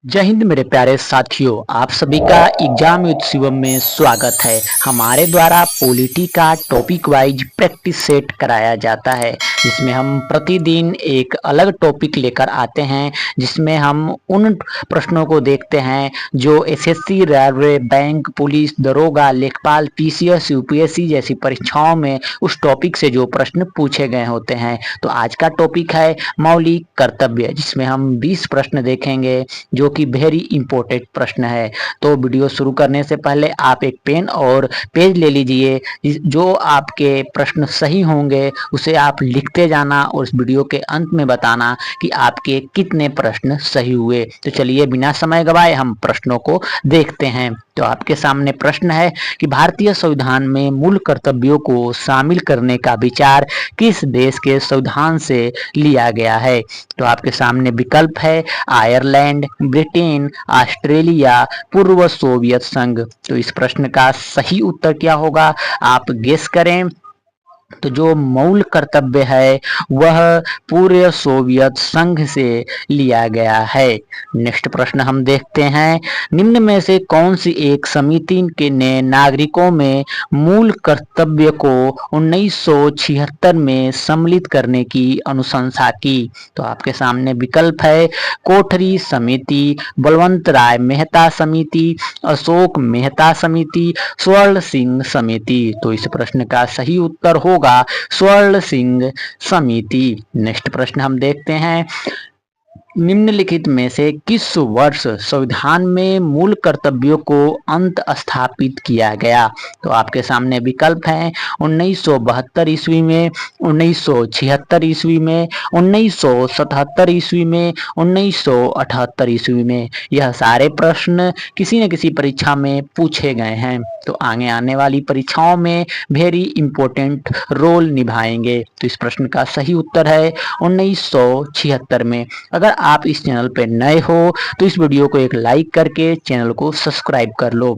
जय हिंद मेरे प्यारे साथियों, आप सभी का एग्जाम विद शिवम में स्वागत है। हमारे द्वारा पॉलिटी का टॉपिक वाइज प्रैक्टिस सेट कराया जाता है, जिसमें हम प्रतिदिन एक अलग टॉपिक लेकर आते हैं, जिसमें हम उन प्रश्नों को देखते हैं जो एसएससी, रेलवे, बैंक, पुलिस, दरोगा, लेखपाल, पीसीएस, यूपीएससी जैसी परीक्षाओं में उस टॉपिक से जो प्रश्न पूछे गए होते हैं। तो आज का टॉपिक है मौलिक कर्तव्य, जिसमें हम 20 प्रश्न देखेंगे जो कि वेरी इंपॉर्टेंट प्रश्न है। तो वीडियो शुरू करने से पहले आप एक पेन और पेज ले लीजिए। जो आपके प्रश्न सही होंगे उसे आप लिखते जाना और इस वीडियो के अंत में बताना कि आपके कितने प्रश्न सही हुए। तो चलिए बिना समय गवाए हम प्रश्नों को देखते हैं। तो आपके सामने प्रश्न है कि भारतीय संविधान में मूल कर्तव्यों को शामिल करने का विचार किस देश के संविधान से लिया गया है। तो आपके सामने विकल्प है आयरलैंड, ब्रिटेन, ऑस्ट्रेलिया, पूर्व सोवियत संघ। तो इस प्रश्न का सही उत्तर क्या होगा, आप गेस करें। तो जो मूल कर्तव्य है वह पूरे सोवियत संघ से लिया गया है। नेक्स्ट प्रश्न हम देखते हैं, निम्न में से कौन सी एक समिति के ने नागरिकों में मूल कर्तव्य को 1976 में सम्मिलित करने की अनुशंसा की। तो आपके सामने विकल्प है कोठरी समिति, बलवंत राय मेहता समिति, अशोक मेहता समिति, स्वर्ण सिंह समिति। तो इस प्रश्न का सही उत्तर होगा स्वर्ण सिंह समिति। नेक्स्ट प्रश्न हम देखते हैं, निम्नलिखित में से किस वर्ष संविधान में मूल कर्तव्यों को अंत स्थापित किया गया। तो आपके सामने विकल्प हैं 1972 ईस्वी में, 1976 ईस्वी में, 1977 ईस्वी में, 1978 ईस्वी में। यह सारे प्रश्न किसी न किसी परीक्षा में पूछे गए हैं, तो आगे आने वाली परीक्षाओं में वेरी इंपॉर्टेंट रोल निभाएंगे। तो इस प्रश्न का सही उत्तर है 1976 में। अगर आप इस चैनल पे नए हो तो इस वीडियो को एक लाइक करके चैनल को सब्सक्राइब कर लो।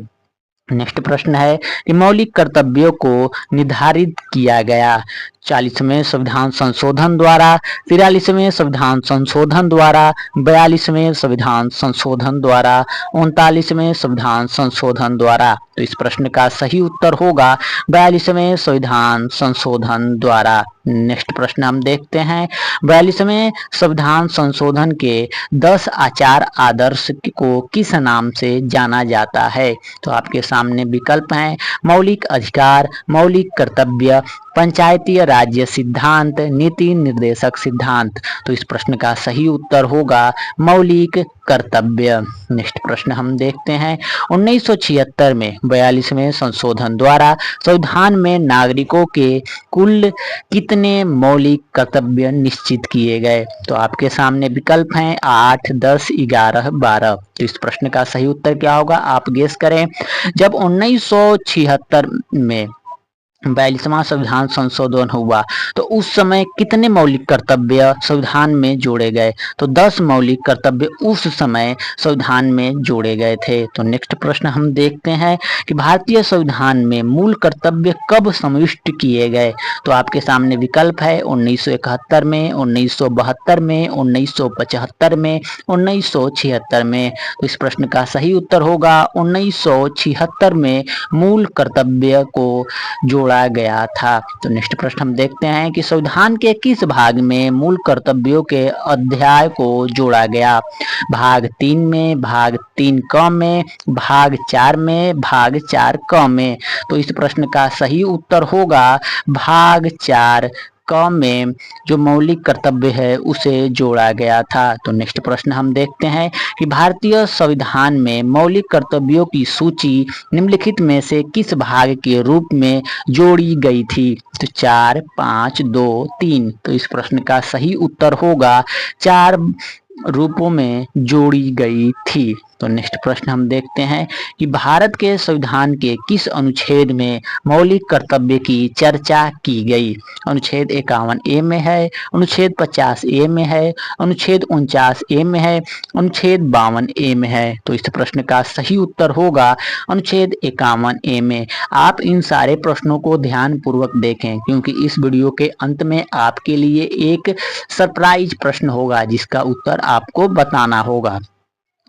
नेक्स्ट प्रश्न है कि मौलिक कर्तव्यों को निर्धारित किया गया 40वें संविधान संशोधन द्वारा, 43वें संविधान संशोधन द्वारा, 42वें संविधान संशोधन द्वारा, 39वें संविधान संशोधन द्वारा। तो इस प्रश्न का सही उत्तर होगा 42वें संविधान संशोधन द्वारा। नेक्स्ट प्रश्न हम देखते हैं, 42वें संविधान संशोधन के 10 आचार आदर्श को किस नाम से जाना जाता है। तो आपके सामने विकल्प हैं मौलिक अधिकार, मौलिक कर्तव्य, पंचायतीय राज्य सिद्धांत, नीति निर्देशक सिद्धांत। तो इस प्रश्न का सही उत्तर होगा मौलिक कर्तव्य। नेक्स्ट प्रश्न हम देखते हैं, 1976 में 42वें संशोधन द्वारा संविधान में नागरिकों के कुल कितने मौलिक कर्तव्य निश्चित किए गए। तो आपके सामने विकल्प हैं 8, 10, 11, 12। तो इस प्रश्न का सही उत्तर क्या होगा, आप गेस करें। जब 1976 में 42वां संविधान संशोधन हुआ तो उस समय कितने मौलिक कर्तव्य संविधान में जोड़े गए। तो 10 मौलिक कर्तव्य उस समय संविधान में जोड़े गए थे। तो नेक्स्ट प्रश्न हम देखते हैं कि भारतीय संविधान में मूल कर्तव्य कब समाविष्ट किए गए। तो आपके सामने विकल्प है 1971 में, 1972 में, 1975 में, 1976 में। तो इस प्रश्न का सही उत्तर होगा 1976 में मूल कर्तव्य को जोड़ा गया था। तो नेक्स्ट प्रश्न हम देखते हैं कि संविधान के किस भाग में मूल कर्तव्यों के अध्याय को जोड़ा गया। भाग 3 में, भाग 3 क में, भाग 4 में, भाग 4 क में। तो इस प्रश्न का सही उत्तर होगा भाग 4 क में जो मौलिक कर्तव्य है उसे जोड़ा गया था। तो नेक्स्ट प्रश्न हम देखते हैं कि भारतीय संविधान में मौलिक कर्तव्यों की सूची निम्नलिखित में से किस भाग के रूप में जोड़ी गई थी। तो 4, 5, 2, 3। तो इस प्रश्न का सही उत्तर होगा 4 रूपों में जोड़ी गई थी। तो नेक्स्ट प्रश्न हम देखते हैं कि भारत के संविधान के किस अनुच्छेद में मौलिक कर्तव्य की चर्चा की गई। अनुच्छेद 51 ए में है, अनुच्छेद 50 ए में है, अनुच्छेद 49 ए में है, अनुच्छेद 52 ए में है। तो इस प्रश्न का सही उत्तर होगा अनुच्छेद 51 ए में। आप इन सारे प्रश्नों को ध्यान पूर्वक देखें, क्योंकि इस वीडियो के अंत में आपके लिए एक सरप्राइज प्रश्न होगा जिसका उत्तर आपको बताना होगा।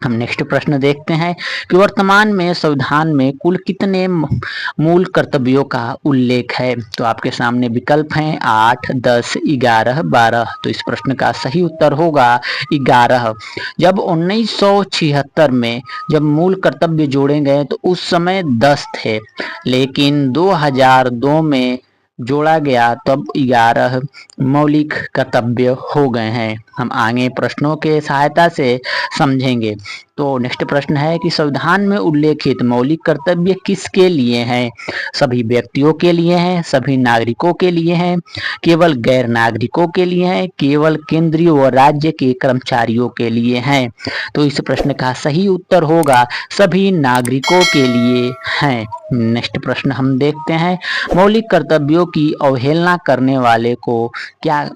हम नेक्स्ट प्रश्न देखते हैं कि वर्तमान में संविधान में कुल कितने मूल कर्तव्यों का उल्लेख है। तो आपके सामने विकल्प हैं 8, 10, 11, 12। तो इस प्रश्न का सही उत्तर होगा 11। जब 1976 में जब मूल कर्तव्य जोड़े गए तो उस समय 10 थे, लेकिन 2002 में जोड़ा गया तब 11 मौलिक कर्तव्य हो गए हैं। हम आगे प्रश्नों के सहायता से समझेंगे। तो नेक्स्ट प्रश्न है कि संविधान में उल्लेखित मौलिक कर्तव्य किसके लिए हैं। सभी व्यक्तियों के लिए हैं, सभी नागरिकों के लिए हैं, केवल गैर नागरिकों के लिए हैं, केवल केंद्रीय व राज्य के कर्मचारियों के लिए हैं। तो इस प्रश्न का सही उत्तर होगा सभी नागरिकों के लिए हैं। नेक्स्ट प्रश्न हम देखते हैं, मौलिक कर्तव्यों की अवहेलना करने वाले को क्या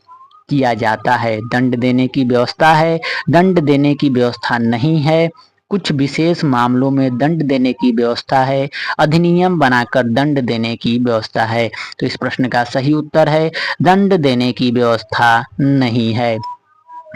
किया जाता है। दंड देने की व्यवस्था है, दंड देने की व्यवस्था नहीं है, कुछ विशेष मामलों में दंड देने की व्यवस्था है, अधिनियम बनाकर दंड देने की व्यवस्था है। तो इस प्रश्न का सही उत्तर है दंड देने की व्यवस्था नहीं है।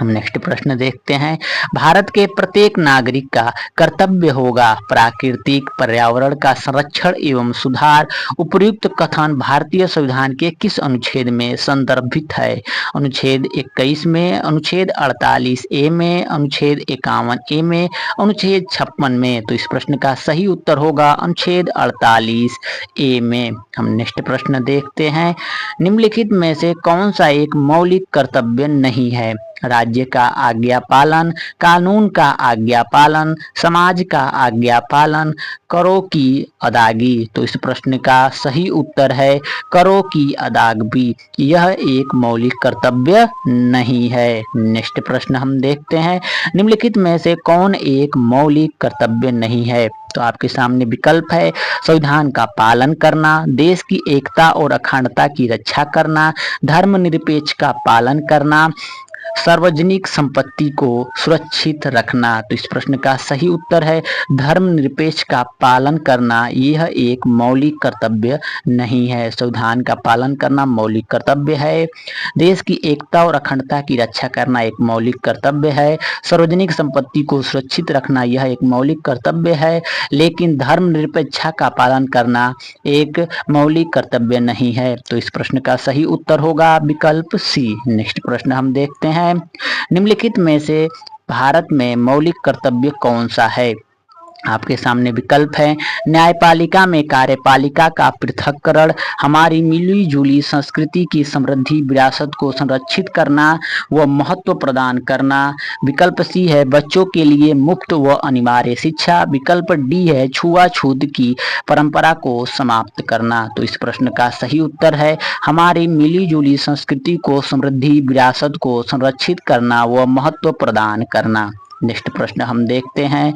हम नेक्स्ट प्रश्न देखते हैं, भारत के प्रत्येक नागरिक का कर्तव्य होगा प्राकृतिक पर्यावरण का संरक्षण एवं सुधार। उपयुक्त कथन भारतीय संविधान के किस अनुच्छेद में संदर्भित है। अनुच्छेद 21 में, अनुच्छेद 48 ए में, अनुच्छेद 51 ए में, अनुच्छेद 56 में। तो इस प्रश्न का सही उत्तर होगा अनुच्छेद 48 ए में। हम नेक्स्ट प्रश्न देखते हैं, निम्नलिखित में से कौन सा एक मौलिक कर्तव्य नहीं है। राज्य का आज्ञा पालन, कानून का आज्ञा पालन, समाज का आज्ञा पालन, करों की अदायगी। तो इस प्रश्न का सही उत्तर है करों की अदायगी। यह एक मौलिक कर्तव्य नहीं है। नेक्स्ट प्रश्न हम देखते हैं, निम्नलिखित में से कौन एक मौलिक कर्तव्य नहीं है। तो आपके सामने विकल्प है संविधान का पालन करना, देश की एकता और अखंडता की रक्षा करना, धर्मनिरपेक्ष का पालन करना, सार्वजनिक संपत्ति को सुरक्षित रखना। तो इस प्रश्न का सही उत्तर है धर्मनिरपेक्ष का पालन करना। यह एक मौलिक कर्तव्य नहीं है। संविधान का पालन करना मौलिक कर्तव्य है, देश की एकता और अखंडता की रक्षा करना एक मौलिक कर्तव्य है, सार्वजनिक संपत्ति को सुरक्षित रखना यह एक मौलिक कर्तव्य है, लेकिन धर्मनिरपेक्षता का पालन करना एक मौलिक कर्तव्य नहीं है। तो इस प्रश्न का सही उत्तर होगा विकल्प सी। नेक्स्ट प्रश्न हम देखते हैं, निम्नलिखित में से भारत में मौलिक कर्तव्य कौन सा है। आपके सामने विकल्प है न्यायपालिका में कार्यपालिका का पृथक्करण, हमारी मिली जुली संस्कृति की समृद्धि विरासत को संरक्षित करना व महत्व प्रदान करना। विकल्प सी है बच्चों के लिए मुफ्त व अनिवार्य शिक्षा। विकल्प डी है छुआछूत की परंपरा को समाप्त करना। तो इस प्रश्न का सही उत्तर है हमारी मिली जुली संस्कृति को समृद्धि विरासत को संरक्षित करना व महत्व प्रदान करना। नेक्स्ट प्रश्न हम देखते हैं,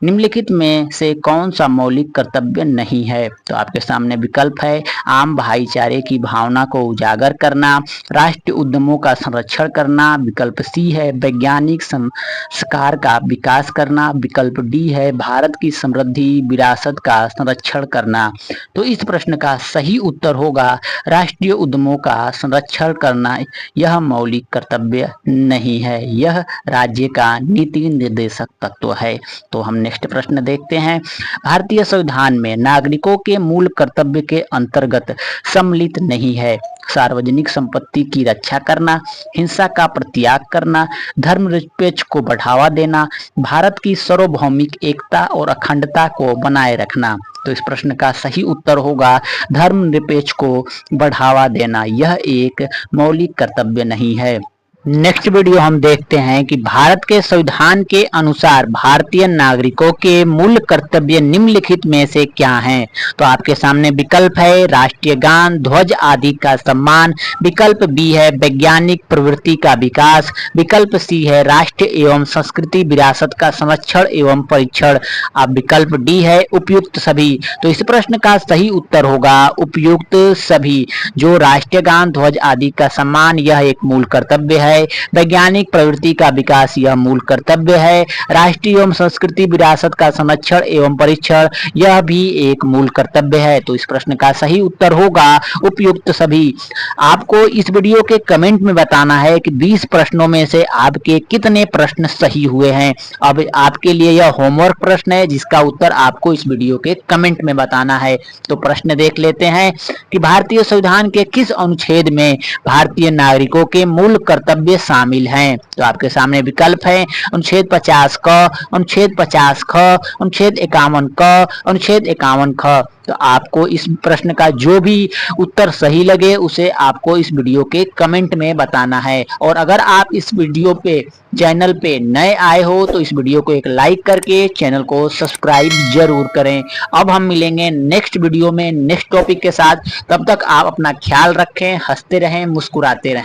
निम्नलिखित में से कौन सा मौलिक कर्तव्य नहीं है। तो आपके सामने विकल्प है आम भाईचारे की भावना को उजागर करना, राष्ट्रीय उद्यमों का संरक्षण करना। विकल्प सी है वैज्ञानिक संस्कार का विकास करना। विकल्प डी है भारत की समृद्धि विरासत का संरक्षण करना। तो इस प्रश्न का सही उत्तर होगा राष्ट्रीय उद्यमों का संरक्षण करना यह मौलिक कर्तव्य नहीं है, यह राज्य का नीति निर्देशक तत्व है। तो हम नेक्स्ट प्रश्न देखते हैं, भारतीय संविधान में नागरिकों के मूल कर्तव्य के अंतर्गत सम्मिलित नहीं है सार्वजनिक संपत्ति की रक्षा करना, हिंसा का परित्याग करना, धर्मनिरपेक्ष को बढ़ावा देना, भारत की सार्वभौमिक एकता और अखंडता को बनाए रखना। तो इस प्रश्न का सही उत्तर होगा धर्मनिरपेक्ष को बढ़ावा देना, यह एक मौलिक कर्तव्य नहीं है। नेक्स्ट वीडियो हम देखते हैं कि भारत के संविधान के अनुसार भारतीय नागरिकों के मूल कर्तव्य निम्नलिखित में से क्या हैं। तो आपके सामने विकल्प है राष्ट्रीय गान, ध्वज आदि का सम्मान। विकल्प बी है वैज्ञानिक प्रवृत्ति का विकास। विकल्प सी है राष्ट्रीय एवं संस्कृति विरासत का संरक्षण एवं परीक्षण। अब विकल्प डी है उपयुक्त सभी। तो इस प्रश्न का सही उत्तर होगा उपयुक्त सभी। जो राष्ट्रीय गान, ध्वज आदि का सम्मान यह एक मूल कर्तव्य है, है। वैज्ञानिक प्रवृत्ति का विकास यह मूल कर्तव्य है। राष्ट्रीय एवं संस्कृति विरासत का संरक्षण एवं परीक्षण यह भी एक मूल कर्तव्य है। तो इस प्रश्न का सही उत्तर होगा उपयुक्त सभी। आपको इस वीडियो के कमेंट में बताना है कि 20 प्रश्नों में से आपके कितने प्रश्न सही हुए हैं। अब आपके लिए यह होमवर्क प्रश्न है जिसका उत्तर आपको इस वीडियो के कमेंट में बताना है। तो प्रश्न देख लेते हैं कि भारतीय संविधान के किस अनुच्छेद में भारतीय नागरिकों के मूल कर्तव्य शामिल हैं। तो आपके सामने विकल्प है अनुच्छेद 50 क, अनुच्छेद 50 ख, अनुच्छेद 51 क, अनुच्छेद 51 ख। तो आपको इस प्रश्न का जो भी उत्तर सही लगे उसे आपको इस वीडियो के कमेंट में बताना है। और अगर आप इस वीडियो पे चैनल पे नए आए हो तो इस वीडियो को एक लाइक करके चैनल को सब्सक्राइब जरूर करें। अब हम मिलेंगे नेक्स्ट वीडियो में नेक्स्ट टॉपिक के साथ। तब तक आप अपना ख्याल रखें, हंसते रहें, मुस्कुराते रहें।